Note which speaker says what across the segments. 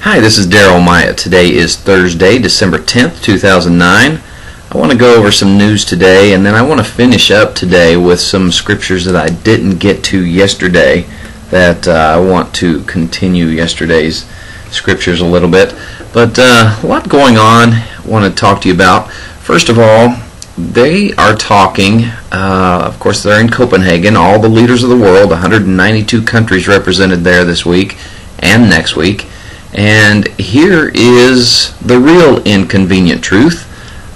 Speaker 1: Hi, this is Daryl Maya. Today is Thursday, December 10th, 2009. I want to go over some news today, and then I want to finish up today with some scriptures that I didn't get to yesterday that I want to continue yesterday's scriptures a little bit. But a lot going on I want to talk to you about. First of all, they are talking, of course they're in Copenhagen, all the leaders of the world, 192 countries represented there this week and next week. And here is the real inconvenient truth.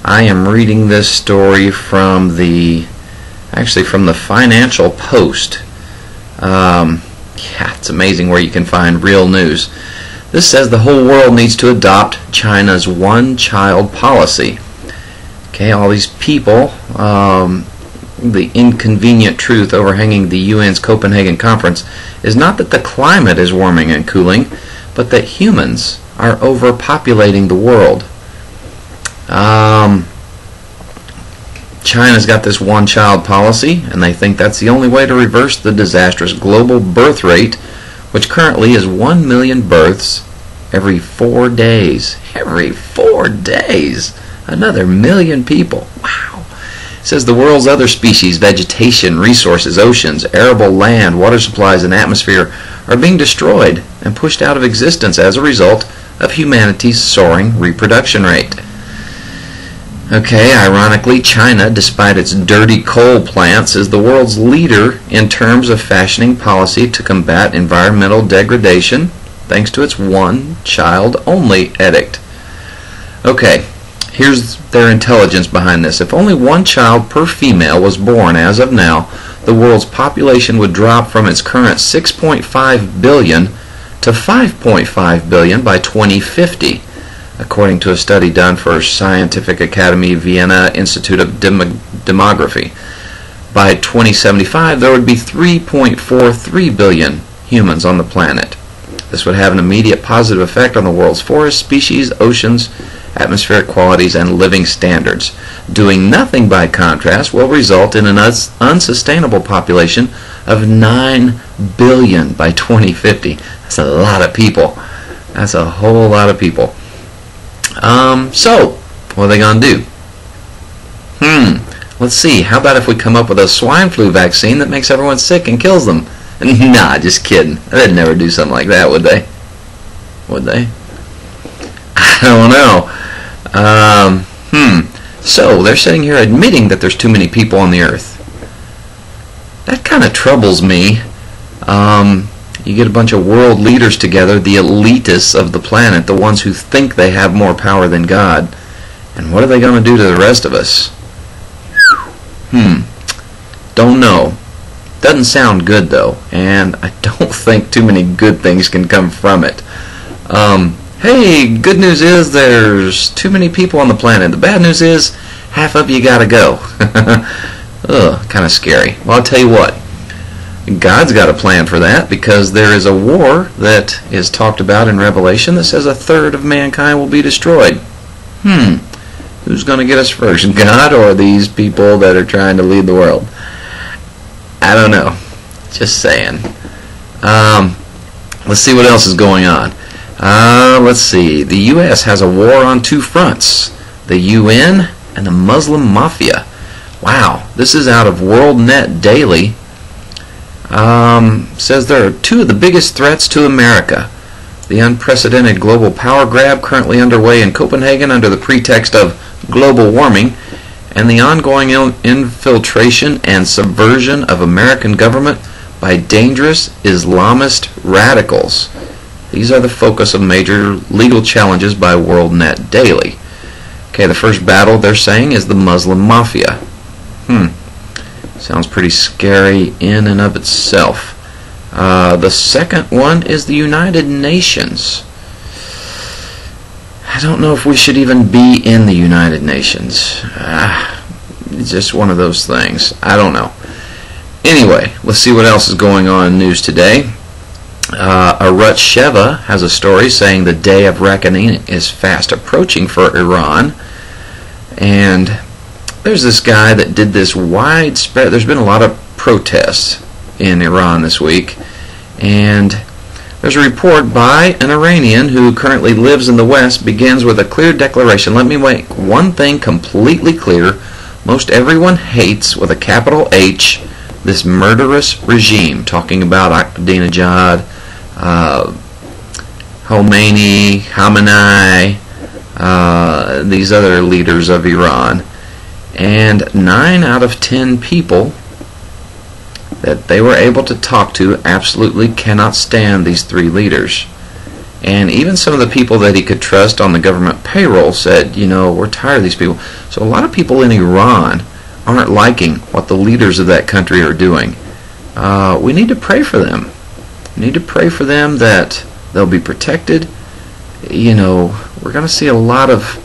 Speaker 1: I am reading this story from the Financial Post. It's amazing where you can find real news. This says the whole world needs to adopt China's one-child policy. Okay, all these people, the inconvenient truth overhanging the UN's Copenhagen conference is not that the climate is warming and cooling, but that humans are overpopulating the world. China's got this one-child policy, and they think that's the only way to reverse the disastrous global birth rate, which currently is 1 million births every 4 days. Every 4 days! Another million people. Wow! It says the world's other species, vegetation, resources, oceans, arable land, water supplies, and atmosphere are being destroyed and pushed out of existence as a result of humanity's soaring reproduction rate. Okay, ironically, China, despite its dirty coal plants, is the world's leader in terms of fashioning policy to combat environmental degradation, thanks to its one-child-only edict. Okay, here's their intelligence behind this. If only one child per female was born as of now, the world's population would drop from its current 6.5 billion to 5.5 billion by 2050, according to a study done for Scientific Academy Vienna Institute of Demography. By 2075, there would be 3.43 billion humans on the planet. This would have an immediate positive effect on the world's forests, species, oceans, atmospheric qualities, and living standards. Doing nothing, by contrast, will result in an unsustainable population of 9 billion by 2050. That's a lot of people. That's a whole lot of people. So, what are they going to do? Let's see. How about if we come up with a swine flu vaccine that makes everyone sick and kills them? Nah, just kidding. They'd never do something like that, would they? Would they? I don't know. So, they're sitting here admitting that there's too many people on the earth. That kind of troubles me. You get a bunch of world leaders together, the elitists of the planet, the ones who think they have more power than God. And what are they going to do to the rest of us? Don't know. Doesn't sound good, though, and I don't think too many good things can come from it. Hey, good news is there's too many people on the planet. The bad news is half of you gotta go. Ugh, kind of scary. Well, I'll tell you what. God's got a plan for that, because there is a war that is talked about in Revelation that says 1/3 of mankind will be destroyed. Who's going to get us first, God or these people that are trying to lead the world? I don't know. Just saying. Let's see what else is going on. Let's see. The U.S. has a war on two fronts, the UN and the Muslim Mafia. Wow, this is out of WorldNet Daily. Says there are two of the biggest threats to America. The unprecedented global power grab currently underway in Copenhagen under the pretext of global warming, and the ongoing infiltration and subversion of American government by dangerous Islamist radicals. These are the focus of major legal challenges by WorldNet Daily. Okay, the first battle, they're saying, is the Muslim Mafia. Sounds pretty scary in and of itself. The second one is the United Nations. I don't know if we should even be in the United Nations. It's just one of those things. I don't know. Anyway, let's see what else is going on in news today. Arut Sheva has a story saying the day of reckoning is fast approaching for Iran. And there's this guy that did this widespread, there's been a lot of protests in Iran this week, and There's a report by an Iranian who currently lives in the West, begins with a clear declaration. Let me make one thing completely clear. Most everyone hates, with a capital H, this murderous regime. Talking about Ahmadinejad, Khamenei, these other leaders of Iran. And 9 out of 10 people that they were able to talk to absolutely cannot stand these 3 leaders. And even some of the people that he could trust on the government payroll said, you know, we're tired of these people. So a lot of people in Iran aren't liking what the leaders of that country are doing. We need to pray for them. We need to pray for them that they'll be protected. You know, we're going to see a lot of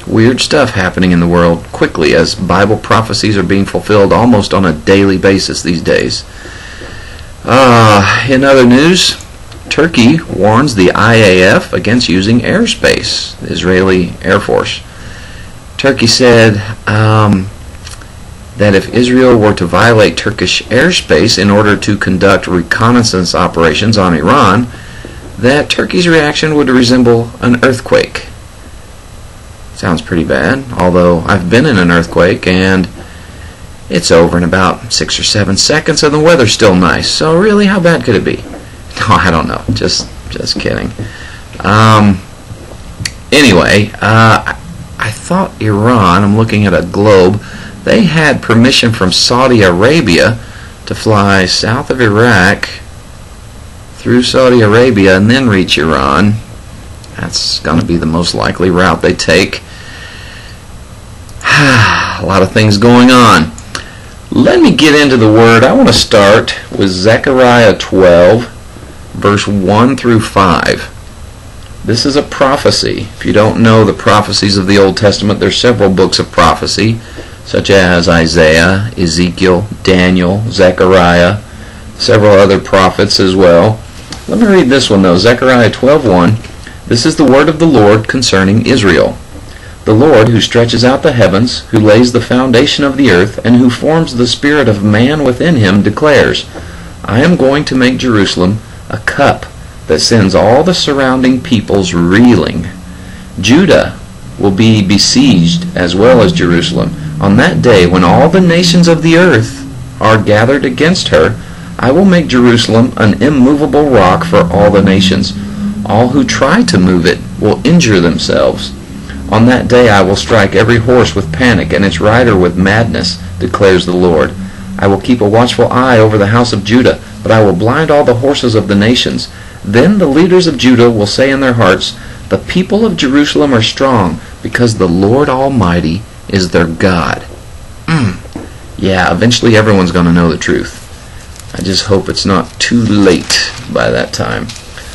Speaker 1: weird stuff happening in the world quickly as Bible prophecies are being fulfilled almost on a daily basis these days. In other news, Turkey warns the IAF against using airspace, the Israeli Air Force. Turkey said that if Israel were to violate Turkish airspace in order to conduct reconnaissance operations on Iran, that Turkey's reaction would resemble an earthquake. Sounds pretty bad, although I've been in an earthquake and it's over in about 6 or 7 seconds and the weather's still nice. So really, how bad could it be? No, I don't know. Just kidding. Anyway, I thought Iran, I'm looking at a globe, they had permission from Saudi Arabia to fly south of Iraq through Saudi Arabia and then reach Iran. That's going to be the most likely route they take. A lot of things going on. Let me get into the Word. I want to start with Zechariah 12, verse 1 through 5. This is a prophecy. If you don't know the prophecies of the Old Testament, there's several books of prophecy, such as Isaiah, Ezekiel, Daniel, Zechariah, several other prophets as well. Let me read this one though, Zechariah 12:1. This is the word of the Lord concerning Israel. The Lord who stretches out the heavens, who lays the foundation of the earth, and who forms the spirit of man within him, declares, I am going to make Jerusalem a cup that sends all the surrounding peoples reeling. Judah will be besieged as well as Jerusalem. On that day, when all the nations of the earth are gathered against her, I will make Jerusalem an immovable rock for all the nations. All who try to move it will injure themselves. On that day I will strike every horse with panic and its rider with madness, declares the Lord. I will keep a watchful eye over the house of Judah, but I will blind all the horses of the nations. Then the leaders of Judah will say in their hearts, the people of Jerusalem are strong, because the Lord Almighty is their God. Yeah, eventually everyone's going to know the truth. I just hope it's not too late by that time.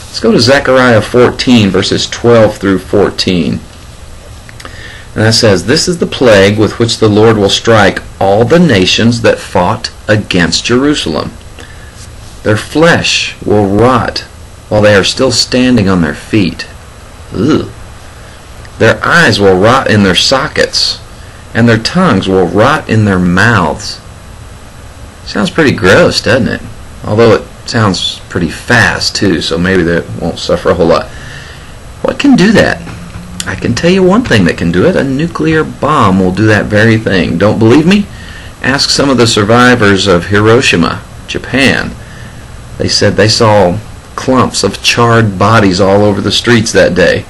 Speaker 1: Let's go to Zechariah 14, verses 12 through 14. And that says, This is the plague with which the Lord will strike all the nations that fought against Jerusalem. Their flesh will rot while they are still standing on their feet. Ugh. Their eyes will rot in their sockets, and their tongues will rot in their mouths. Sounds pretty gross, doesn't it? Although it sounds pretty fast, too, so maybe they won't suffer a whole lot. What can do that? I can tell you one thing that can do it. A nuclear bomb will do that very thing. Don't believe me? Ask some of the survivors of Hiroshima, Japan. They said they saw clumps of charred bodies all over the streets that day.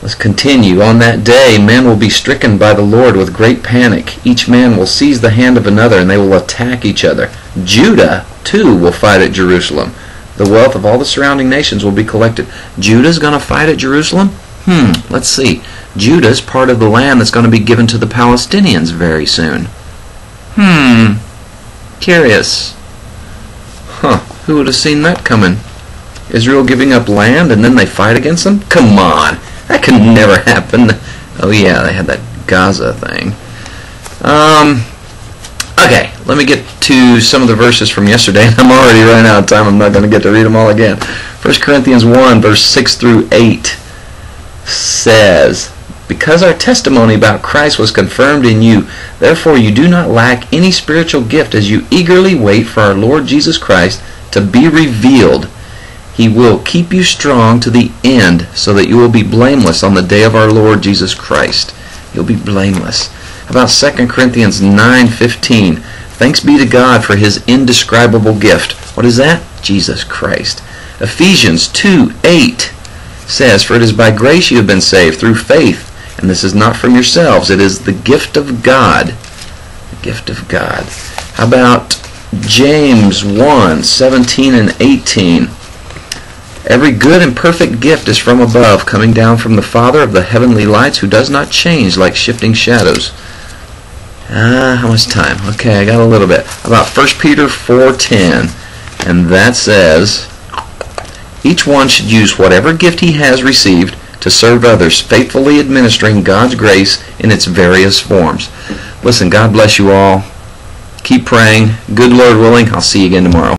Speaker 1: Let's continue. On that day, men will be stricken by the Lord with great panic. Each man will seize the hand of another, and they will attack each other. Judah, too, will fight at Jerusalem. The wealth of all the surrounding nations will be collected. Judah's going to fight at Jerusalem? Let's see. Judah's part of the land that's going to be given to the Palestinians very soon. Curious. Who would have seen that coming? Israel giving up land and then they fight against them? Come on. That could never happen. Oh yeah, they had that Gaza thing. Okay, let me get to some of the verses from yesterday. I'm already running out of time. I'm not going to get to read them all again. 1 Corinthians 1, verse 6 through 8 says, Because our testimony about Christ was confirmed in you, therefore you do not lack any spiritual gift as you eagerly wait for our Lord Jesus Christ to be revealed. He will keep you strong to the end so that you will be blameless on the day of our Lord Jesus Christ. You'll be blameless. How about 2 Corinthians 9:15? Thanks be to God for his indescribable gift. What is that? Jesus Christ. Ephesians 2:8 says, for it is by grace you have been saved through faith, and this is not from yourselves. It is the gift of God. The gift of God. How about James 1:17 and 18? Every good and perfect gift is from above, coming down from the Father of the heavenly lights, who does not change like shifting shadows. How much time? Okay, I got a little bit. About 1 Peter 4:10, and that says, each one should use whatever gift he has received to serve others, faithfully administering God's grace in its various forms. Listen, God bless you all. Keep praying. Good Lord willing, I'll see you again tomorrow.